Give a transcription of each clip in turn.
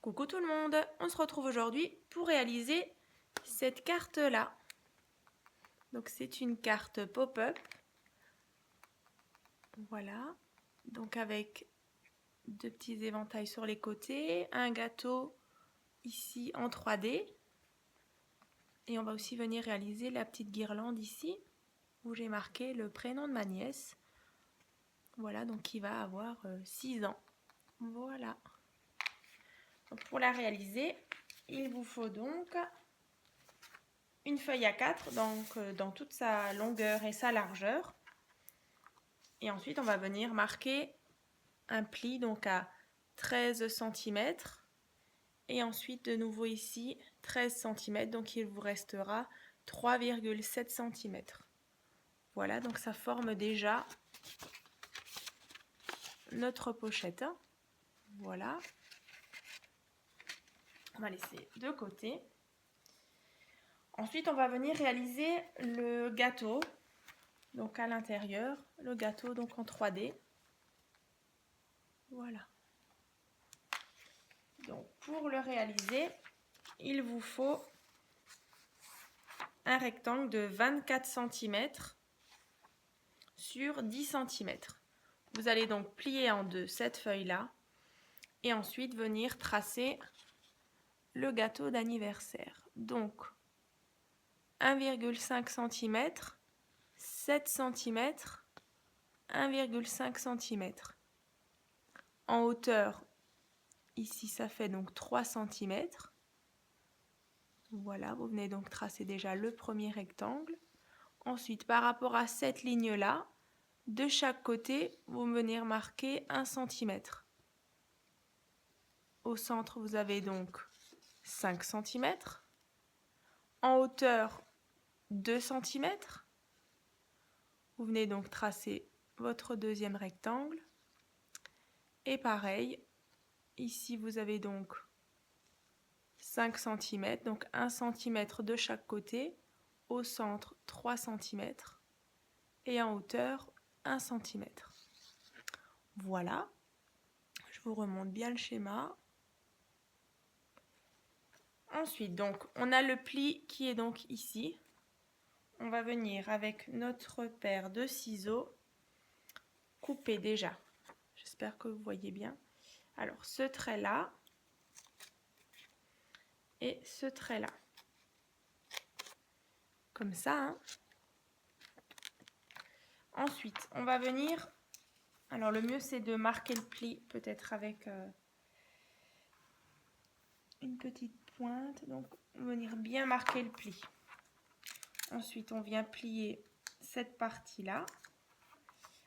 Coucou tout le monde, on se retrouve aujourd'hui pour réaliser cette carte-là. Donc c'est une carte pop-up. Voilà, donc avec deux petits éventails sur les côtés, un gâteau ici en 3D. Et on va aussi venir réaliser la petite guirlande ici, où j'ai marqué le prénom de ma nièce. Voilà, donc qui va avoir 6 ans. Voilà. Donc pour la réaliser, il vous faut donc une feuille A4 donc, dans toute sa longueur et sa largeur. Et ensuite, on va venir marquer un pli donc à 13 cm. Et ensuite, de nouveau ici, 13 cm. Donc, il vous restera 3,7 cm. Voilà, donc ça forme déjà notre pochette. Voilà. On va laisser de côté. Ensuite, on va venir réaliser le gâteau. Donc, à l'intérieur, le gâteau donc en 3D. Voilà. Donc, pour le réaliser, il vous faut un rectangle de 24 cm sur 10 cm. Vous allez donc plier en deux cette feuille-là et ensuite venir tracer le gâteau d'anniversaire. Donc, 1,5 cm, 7 cm, 1,5 cm. En hauteur, ici, ça fait donc 3 cm. Voilà, vous venez donc tracer déjà le premier rectangle. Ensuite, par rapport à cette ligne-là, de chaque côté, vous venez marquer 1 cm. Au centre, vous avez donc 5 cm. En hauteur, 2 cm. Vous venez donc tracer votre deuxième rectangle. Et pareil, ici, vous avez donc 5 cm, donc 1 cm de chaque côté. Au centre, 3 cm. Et en hauteur, 1 cm. Voilà. Je vous remonte bien le schéma. Ensuite, donc, on a le pli qui est donc ici. On va venir avec notre paire de ciseaux couper déjà. J'espère que vous voyez bien. Alors, ce trait-là et ce trait-là. Comme ça. Hein. Ensuite, on va venir... Alors, le mieux, c'est de marquer le pli, peut-être avec une petite pointe. Donc, on va venir bien marquer le pli. Ensuite, on vient plier cette partie-là.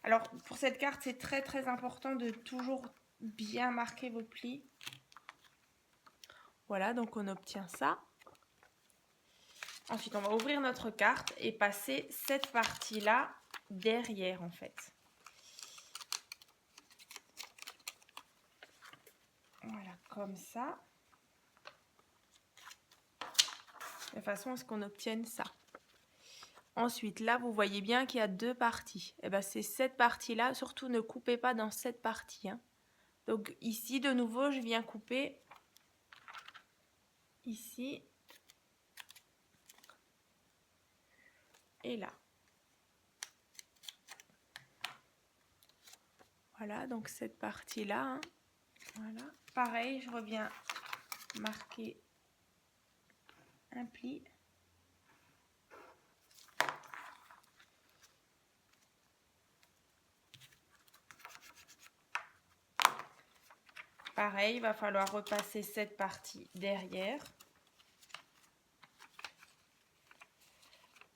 Alors, pour cette carte, c'est très très important de toujours bien marquer vos plis. Voilà, donc on obtient ça. Ensuite, on va ouvrir notre carte et passer cette partie-là derrière, en fait. Voilà, comme ça. De façon à ce qu'on obtienne ça. Ensuite, là, vous voyez bien qu'il y a deux parties. Et bien, c'est cette partie-là. Surtout, ne coupez pas dans cette partie. Hein. Donc, ici, de nouveau, je viens couper ici et là. Voilà, donc cette partie-là. Hein. Voilà. Pareil, je reviens marquer un pli. Pareil, il va falloir repasser cette partie derrière.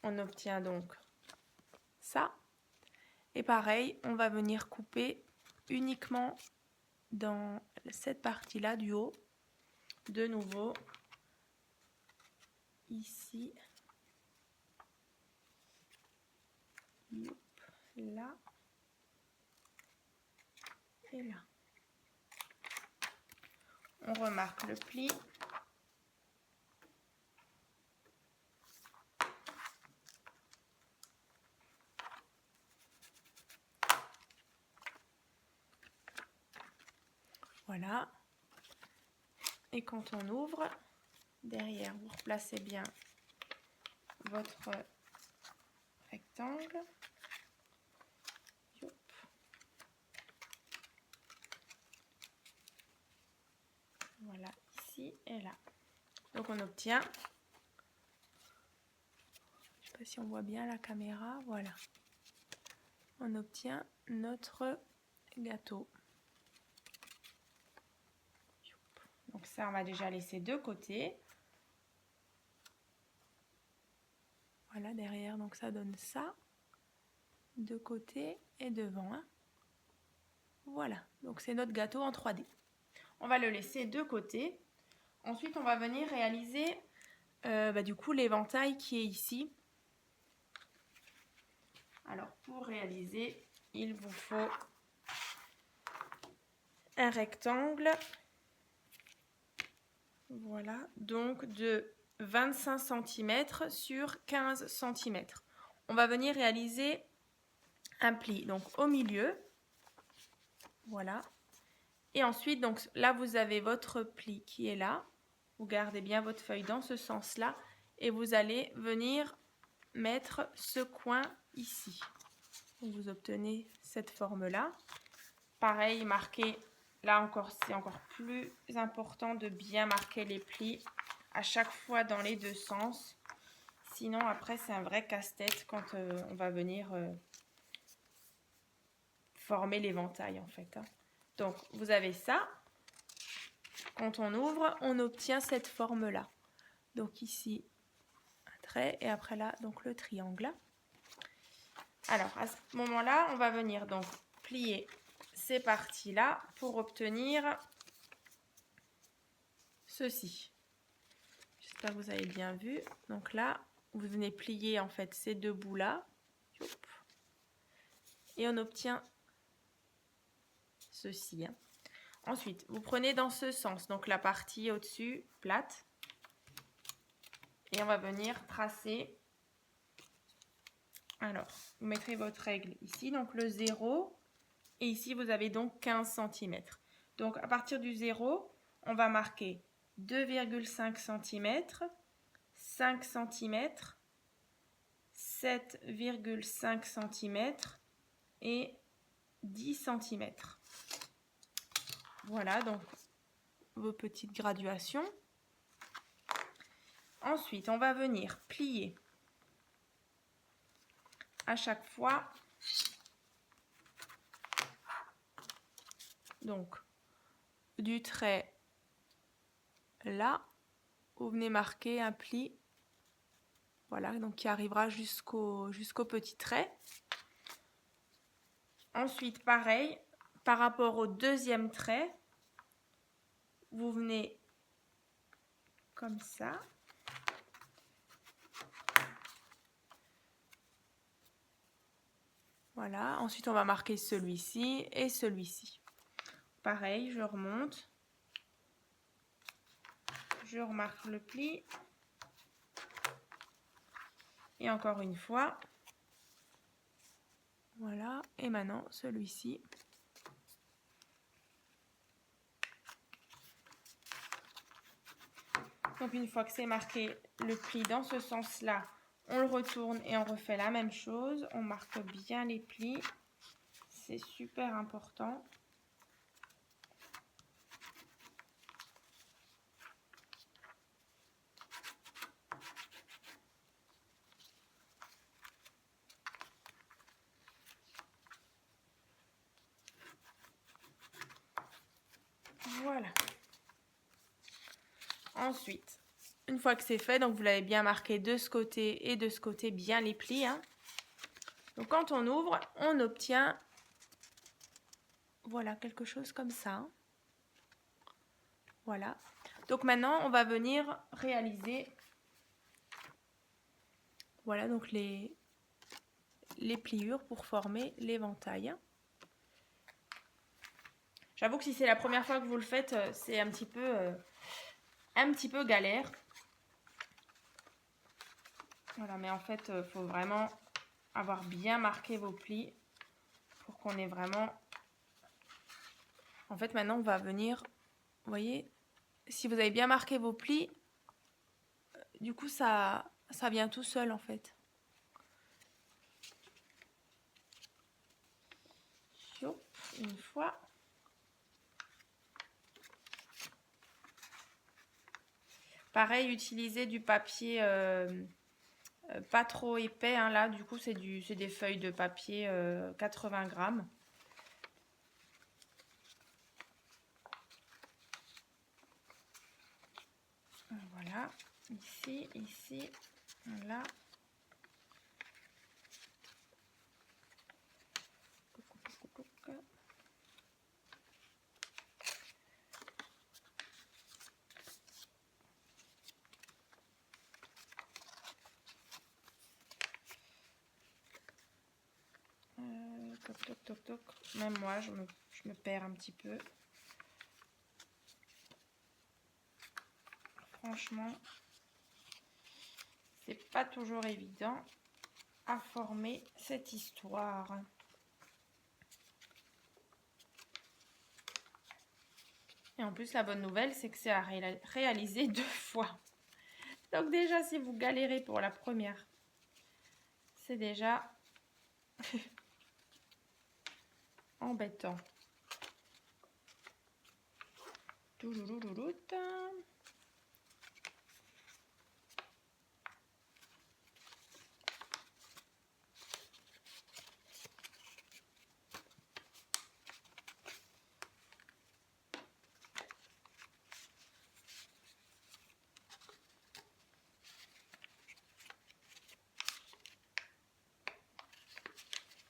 On obtient donc ça. Et pareil, on va venir couper uniquement dans cette partie-là du haut. De nouveau, ici, là et là. On remarque le pli. Voilà. Et quand on ouvre, derrière, vous replacez bien votre rectangle. Voilà, ici et là. Donc on obtient, je ne sais pas si on voit bien la caméra, voilà. On obtient notre gâteau. Donc ça, on va déjà laisser de côté. Voilà, derrière, donc ça donne ça. De côté et devant. Hein. Voilà, donc c'est notre gâteau en 3D. On va le laisser de côté. Ensuite, on va venir réaliser du coup l'éventail qui est ici. Alors, pour réaliser, il vous faut un rectangle. Voilà, donc de 25 cm sur 15 cm. On va venir réaliser un pli, donc au milieu. Voilà. Et ensuite, donc là, vous avez votre pli qui est là. Vous gardez bien votre feuille dans ce sens-là. Et vous allez venir mettre ce coin ici. Donc, vous obtenez cette forme-là. Pareil, marquez, là encore, c'est encore plus important de bien marquer les plis à chaque fois dans les deux sens. Sinon, après, c'est un vrai casse-tête quand on va venir former l'éventail, en fait. Hein. Donc, vous avez ça. Quand on ouvre, on obtient cette forme-là. Donc, ici, un trait. Et après, là, donc le triangle. Alors, à ce moment-là, on va venir donc plier ces parties-là pour obtenir ceci. J'espère que vous avez bien vu. Donc là, vous venez plier en fait ces deux bouts-là. Et on obtient ceci. Hein. Ensuite, vous prenez dans ce sens, donc la partie au-dessus, plate. Et on va venir tracer. Alors, vous mettrez votre règle ici, donc le 0. Et ici, vous avez donc 15 cm. Donc, à partir du 0, on va marquer 2,5 cm, 5 cm, 7,5 cm et 10 cm. Voilà, donc vos petites graduations. Ensuite, on va venir plier à chaque fois. Donc, du trait là, vous venez marquer un pli. Voilà, donc qui arrivera jusqu'au petit trait. Ensuite, pareil, par rapport au deuxième trait, vous venez comme ça. Voilà, ensuite on va marquer celui-ci et celui-ci. Pareil, je remonte. Je remarque le pli. Et encore une fois. Voilà, et maintenant celui-ci. Donc une fois que c'est marqué le pli dans ce sens-là, on le retourne et on refait la même chose. On marque bien les plis. C'est super important. Voilà. Ensuite, une fois que c'est fait, donc vous l'avez bien marqué de ce côté et de ce côté, bien les plis. Hein. Donc quand on ouvre, on obtient voilà quelque chose comme ça. Voilà. Donc maintenant, on va venir réaliser voilà donc les pliures pour former l'éventail. J'avoue que si c'est la première fois que vous le faites, c'est un petit peu galère. Voilà, mais en fait, il faut vraiment avoir bien marqué vos plis pour qu'on ait vraiment... En fait, maintenant, on va venir, vous voyez, si vous avez bien marqué vos plis, du coup ça vient tout seul en fait. Une fois. Pareil, utilisez du papier pas trop épais. Hein, là, du coup, c'est des feuilles de papier 80 grammes. Voilà. Ici, là. Toc, toc, toc, toc. Même moi, je me perds un petit peu. Franchement, c'est pas toujours évident à former cette histoire. Et en plus, la bonne nouvelle, c'est que c'est à réaliser 2 fois. Donc déjà, si vous galérez pour la première, c'est déjà embêtant.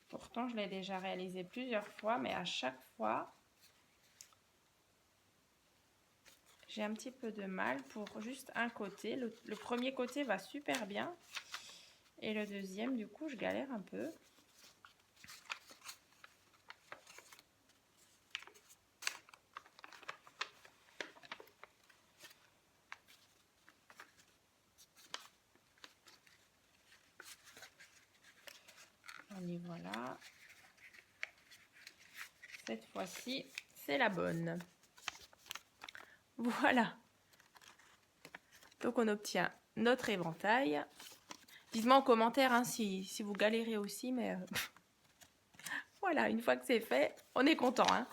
Pourtant, je l'ai déjà réalisé plusieurs fois, mais à chaque fois, j'ai un petit peu de mal pour juste un côté. Le premier côté va super bien. Et le deuxième, du coup, je galère un peu. On y voilà. Cette fois-ci, c'est la bonne. Voilà. Donc, on obtient notre éventail. Dites-moi en commentaire hein, si vous galérez aussi, mais voilà, une fois que c'est fait, on est content. Hein.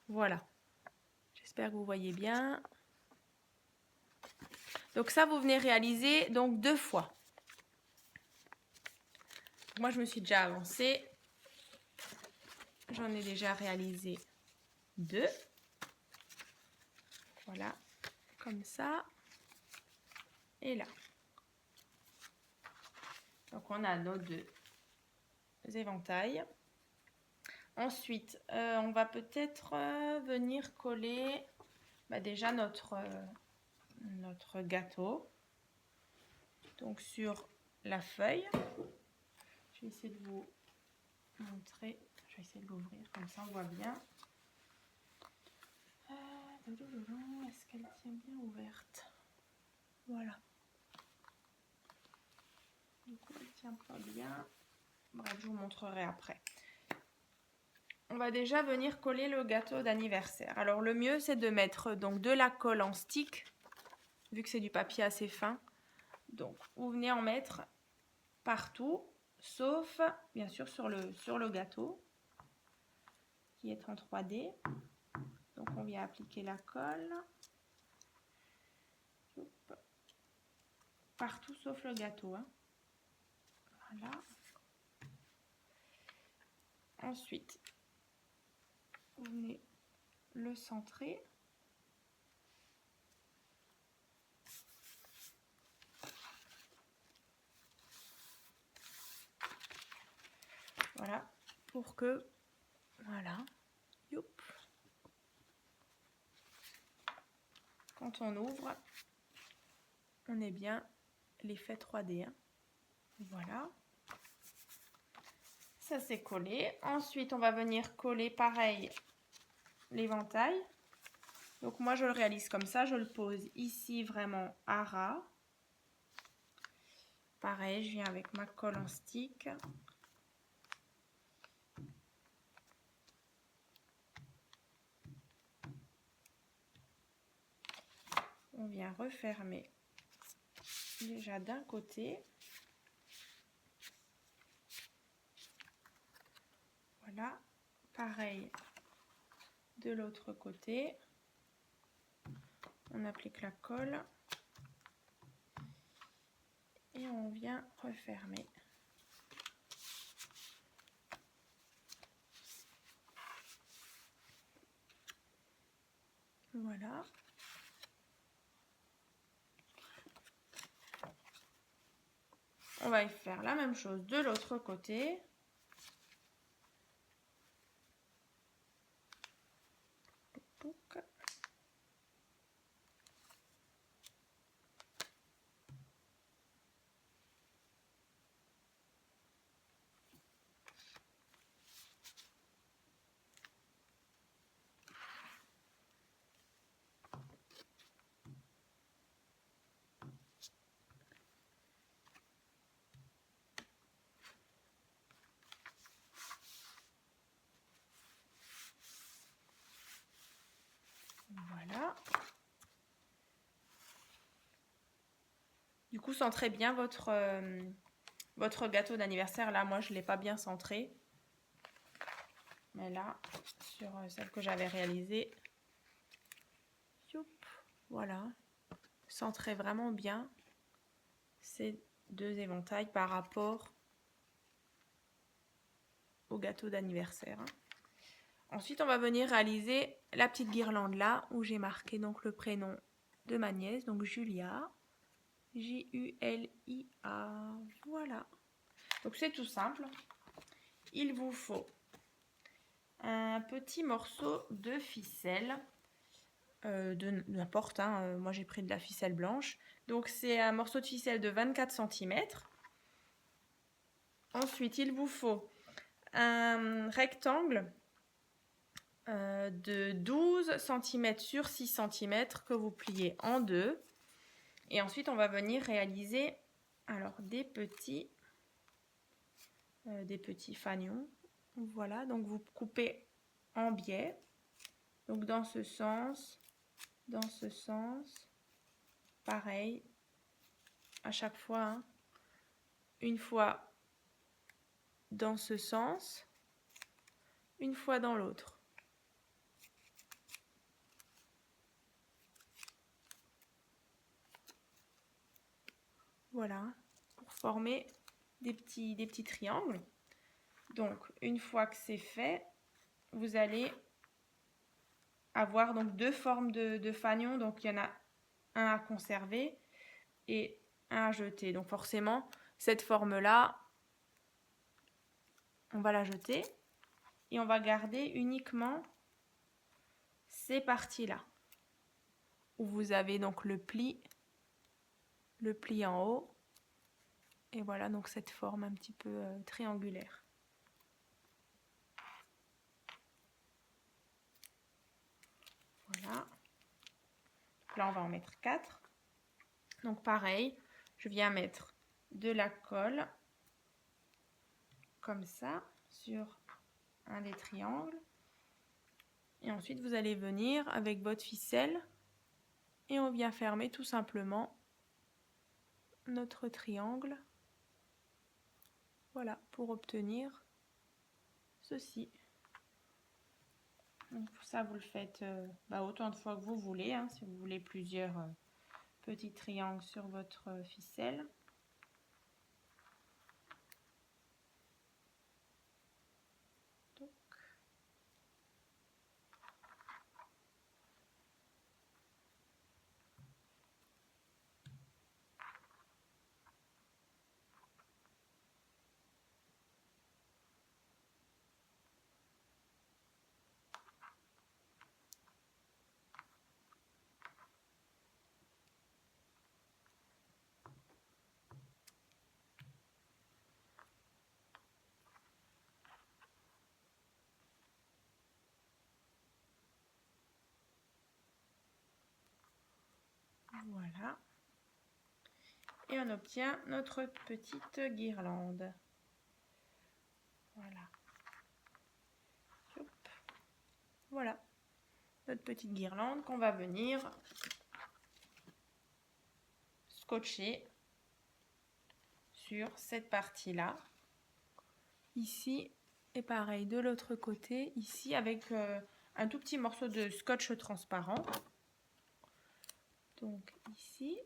Voilà. J'espère que vous voyez bien. Donc ça, vous venez réaliser donc 2 fois. Moi, je me suis déjà avancée. J'en ai déjà réalisé 2. Voilà, comme ça. Et là. Donc, on a nos 2 éventails. Ensuite, on va peut-être venir coller déjà notre gâteau. Donc, sur la feuille. Je vais essayer de vous montrer. Je vais essayer de l'ouvrir, comme ça on voit bien. Est-ce qu'elle tient bien ouverte? Voilà. Du coup, elle tient pas bien. Bref, je vous montrerai après. On va déjà venir coller le gâteau d'anniversaire. Alors, le mieux, c'est de mettre donc de la colle en stick, vu que c'est du papier assez fin. Donc, vous venez en mettre partout, sauf, bien sûr, sur le gâteau, qui est en 3D. Donc, on vient appliquer la colle. Partout, sauf le gâteau. Hein. Voilà. Ensuite, vous venez le centrer. Voilà, pour que, voilà, youp. Quand on ouvre, on ait bien l'effet 3D. Hein. Voilà. Ça c'est collé. Ensuite, on va venir coller pareil l'éventail. Donc moi, je le réalise comme ça. Je le pose ici vraiment à ras. Pareil, je viens avec ma colle en stick. vient refermer déjà d'un côté. Voilà, pareil de l'autre côté. On applique la colle et on vient refermer. Voilà. On va y faire la même chose de l'autre côté. Voilà. Du coup, centrez bien votre gâteau d'anniversaire. Là, moi, je ne l'ai pas bien centré. Mais là, sur celle que j'avais réalisée, voilà. Centrez vraiment bien ces deux éventails par rapport au gâteau d'anniversaire. Ensuite, on va venir réaliser la petite guirlande là où j'ai marqué donc le prénom de ma nièce, donc Julia. Julia. Voilà. Donc c'est tout simple. Il vous faut un petit morceau de ficelle, de n'importe, hein, moi j'ai pris de la ficelle blanche. Donc c'est un morceau de ficelle de 24 cm. Ensuite, il vous faut un rectangle de 12 cm sur 6 cm que vous pliez en deux. Et ensuite, on va venir réaliser alors des petits fanions. Voilà, donc vous coupez en biais. Donc dans ce sens, pareil, à chaque fois, hein, une fois dans ce sens, une fois dans l'autre. Voilà, pour former des petits triangles. Donc, une fois que c'est fait, vous allez avoir donc deux formes de fanions. Donc, il y en a un à conserver et un à jeter. Donc, forcément, cette forme-là, on va la jeter et on va garder uniquement ces parties-là où vous avez donc le pli en haut. Et voilà donc cette forme un petit peu triangulaire. Voilà. Là, on va en mettre 4. Donc pareil, je viens mettre de la colle comme ça sur un des triangles. Et ensuite, vous allez venir avec votre ficelle et on vient fermer tout simplement notre triangle. Voilà, pour obtenir ceci. Donc pour ça, vous le faites autant de fois que vous voulez, hein, si vous voulez plusieurs petits triangles sur votre ficelle. Voilà. Et on obtient notre petite guirlande. Voilà. Hop. Voilà. Notre petite guirlande qu'on va venir scotcher sur cette partie-là. Ici, et pareil de l'autre côté, ici avec un tout petit morceau de scotch transparent. Donc ici.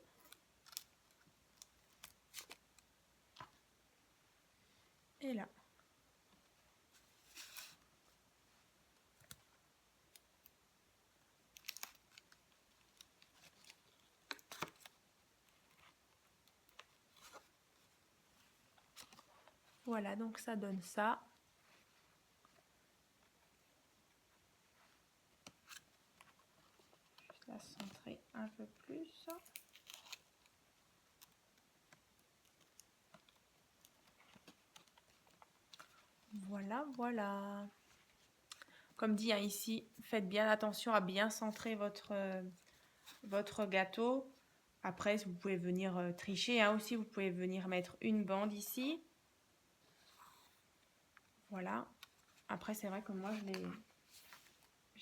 Et là. Voilà, donc ça donne ça. Je vais la centrer un peu plus. Voilà, voilà. Comme dit hein, ici, faites bien attention à bien centrer votre gâteau. Après, vous pouvez venir tricher hein, aussi. Vous pouvez venir mettre une bande ici. Voilà. Après, c'est vrai que moi, je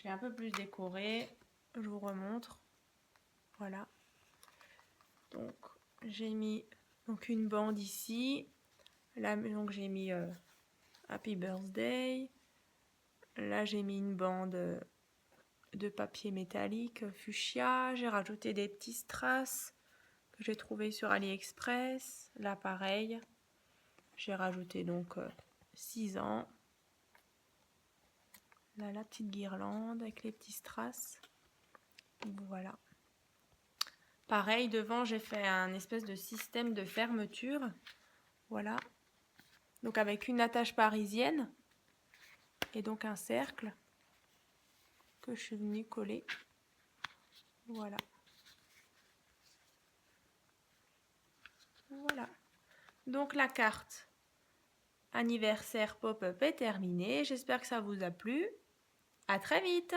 l'ai un peu plus décoré. Je vous remontre. Voilà. Donc, j'ai mis donc, une bande ici. Là, donc, j'ai mis Happy Birthday. Là, j'ai mis une bande de papier métallique fuchsia. J'ai rajouté des petits strass que j'ai trouvé sur AliExpress. Là, pareil. J'ai rajouté donc 6 ans. Là, la petite guirlande avec les petits strass. Voilà. Pareil, devant, j'ai fait un espèce de système de fermeture. Voilà. Donc, avec une attache parisienne et donc un cercle que je suis venue coller. Voilà. Voilà. Donc, la carte anniversaire pop-up est terminée. J'espère que ça vous a plu. À très vite!